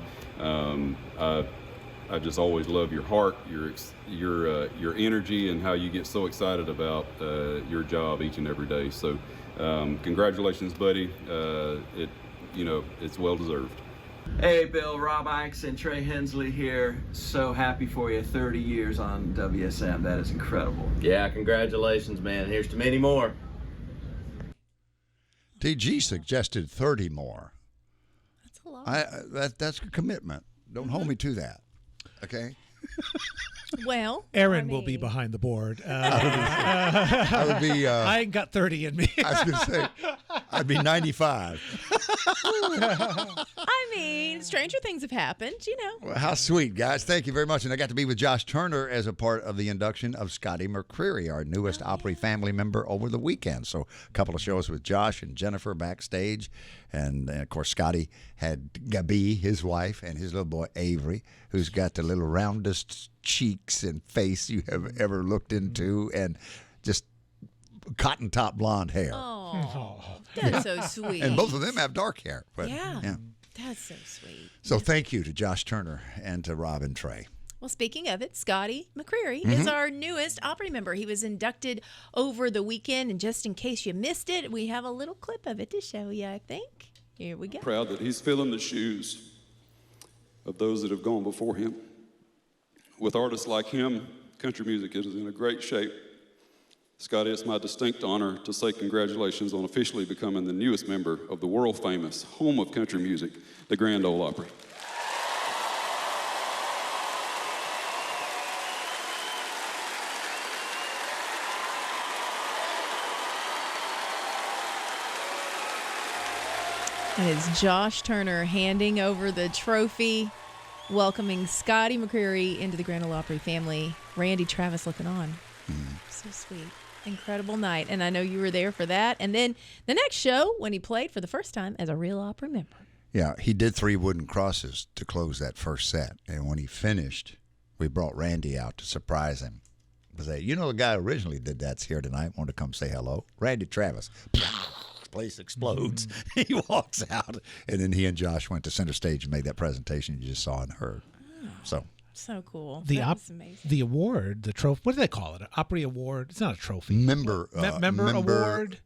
I just always love your heart, your energy, and how you get so excited about your job each and every day. So, congratulations, buddy. It's well deserved. Hey, Bill, Rob Ikes and Trey Hensley here. So happy for you. 30 years on WSM. That is incredible. Yeah, congratulations, man. Here's to many more. DG suggested 30 more. That's a lot. That's a commitment. Don't hold me to that. Okay. Well, Aaron will be behind the board. I would be. I ain't got 30 in me. I was going to say, I'd be 95. I mean, stranger things have happened, Well, how sweet, guys. Thank you very much. And I got to be with Josh Turner as a part of the induction of Scotty McCreery, our newest Opry family member, over the weekend. So a couple of shows with Josh and Jennifer backstage. And, of course, Scotty had Gabi, his wife, and his little boy Avery, who's got the little roundest cheeks and face you have ever looked into, and just cotton top blonde hair. Oh, that's so sweet. And both of them have dark hair. But, yeah, that's so sweet. So thank you to Josh Turner and to Rob and Trey. Well, speaking of it, Scotty McCreery is our newest Opry member. He was inducted over the weekend, and just in case you missed it, we have a little clip of it to show you, I think. Here we go. Proud that he's filling the shoes of those that have gone before him. With artists like him, country music is in a great shape. Scotty, it's my distinct honor to say congratulations on officially becoming the newest member of the world-famous home of country music, the Grand Ole Opry. It is Josh Turner handing over the trophy, welcoming Scotty McCreery into the Grand Ole Opry family. Randy Travis looking on. So sweet. Incredible night. And I know you were there for that. And then the next show, when he played for the first time as a real Opry member. Yeah, he did 3 wooden crosses to close that first set. And when he finished, we brought Randy out to surprise him. Say, the guy who originally did that's here tonight. Want to come say hello? Randy Travis. Place explodes. He walks out, and then he and Josh went to center stage and made that presentation you just saw and heard. So cool. That was amazing. The award, the trophy, what do they call it? An Opry Award? It's not a trophy. Member Award.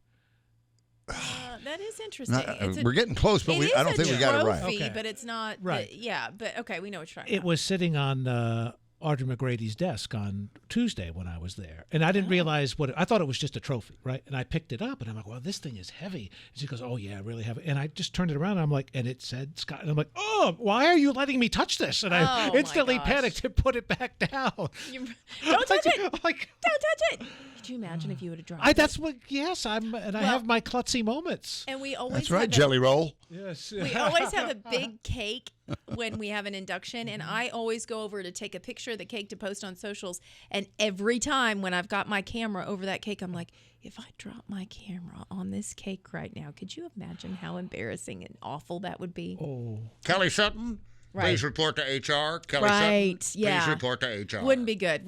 That is interesting. We're getting close, but I don't think we got it right. Okay. But it's not. Right. But okay, we know what you're trying. It was sitting on Audrey McGrady's desk on Tuesday when I was there. And I didn't realize I thought it was just a trophy, right? And I picked it up and I'm like, well, this thing is heavy. And she goes, oh yeah, really heavy. And I just turned it around and I'm like, and it said Scott. And I'm like, oh, why are you letting me touch this? And I instantly panicked and put it back down. Don't touch it. Don't touch it. Could you imagine if you would have dropped it? That's what, yes, I have my klutzy moments. And we always That's right, Jelly Roll. Yes. We always have a big cake when we have an induction, and I always go over to take a picture of the cake to post on socials. And every time when I've got my camera over that cake, I'm like, if I drop my camera on this cake right now, could you imagine how embarrassing and awful that would be? Oh. Kelly Sutton? Right. Please report to HR. Kelly right. Sutton, yeah. Please report to HR. Wouldn't be good.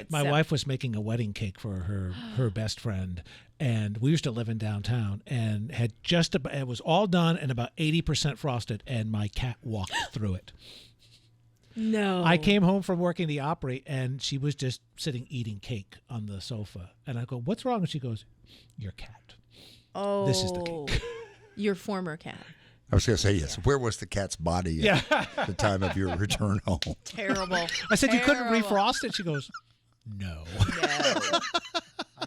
My wife was making a wedding cake for her best friend, and we used to live in downtown, and it was all done and about 80% frosted, and my cat walked through it. No. I came home from working the Opry, and she was just sitting eating cake on the sofa, and I go, "What's wrong?" And she goes, "Your cat." Oh. This is the cake. Your former cat. I was going to say, yes. Where was the cat's body at the time of your return home? Terrible. I said, you couldn't refrost it? She goes, no.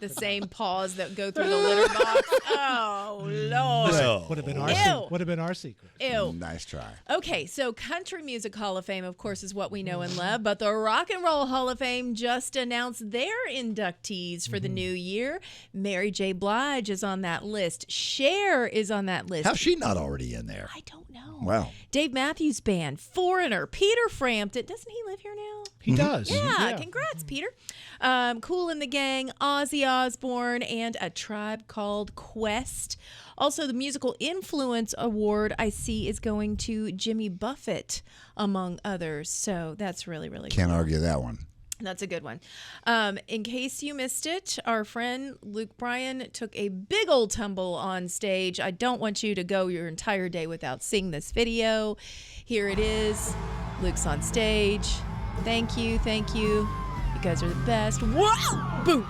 The same paws that go through the litter box. Oh, Lord. No. Would have been our secret. Ew. Nice try. Okay, so Country Music Hall of Fame, of course, is what we know and love, but the Rock and Roll Hall of Fame just announced their inductees for the new year. Mary J. Blige is on that list. Cher is on that list. How's she not already in there? I don't know. Wow. Dave Matthews Band, Foreigner, Peter Frampton. Doesn't he live here now? He does. Yeah, congrats, Peter. Kool and the Gang, Ozzy Osbourne, and A Tribe Called Quest. Also, the Musical Influence Award I see is going to Jimmy Buffett, among others. So that's really, really Can't cool. argue that one. That's a good one. In case you missed it, our friend Luke Bryan took a big old tumble on stage. I don't want you to go your entire day without seeing this video. Here it is. Luke's on stage. Thank you. Thank you. You guys are the best. Whoa! Boom!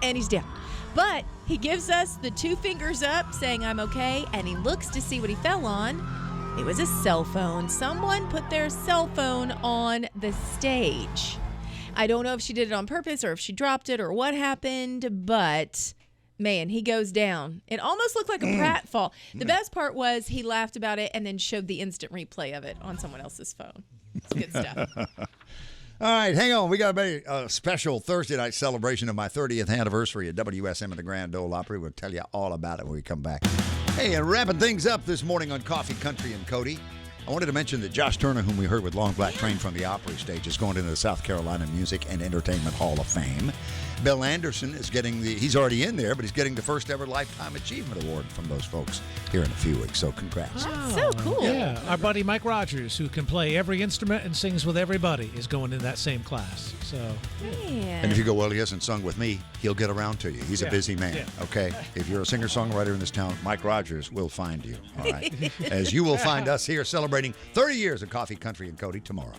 And he's down. But he gives us the 2 fingers up saying, I'm okay. And he looks to see what he fell on. It was a cell phone. Someone put their cell phone on the stage. I don't know if she did it on purpose or if she dropped it or what happened, but Man, he goes down. It almost looked like a pratfall. The best part was he laughed about it and then showed the instant replay of it on someone else's phone. It's good stuff. All right, hang on. We got a special Thursday night celebration of my 30th anniversary at WSM at the Grand Ole Opry. We'll tell you all about it when we come back. Hey, and wrapping things up this morning on Coffee, Country, and Cody, I wanted to mention that Josh Turner, whom we heard with Long Black Train from the Opry stage, is going into the South Carolina Music and Entertainment Hall of Fame. Bill Anderson is getting he's already in there, but he's getting the first ever Lifetime Achievement Award from those folks here in a few weeks. So congrats. That's so cool. Yeah, our buddy Mike Rogers, who can play every instrument and sings with everybody, is going in that same class. So, Man. And if you go, well, he hasn't sung with me, he'll get around to you. He's a busy man, okay? If you're a singer-songwriter in this town, Mike Rogers will find you, all right? As you will find us here celebrating 30 years of Coffee, Country, and Cody tomorrow.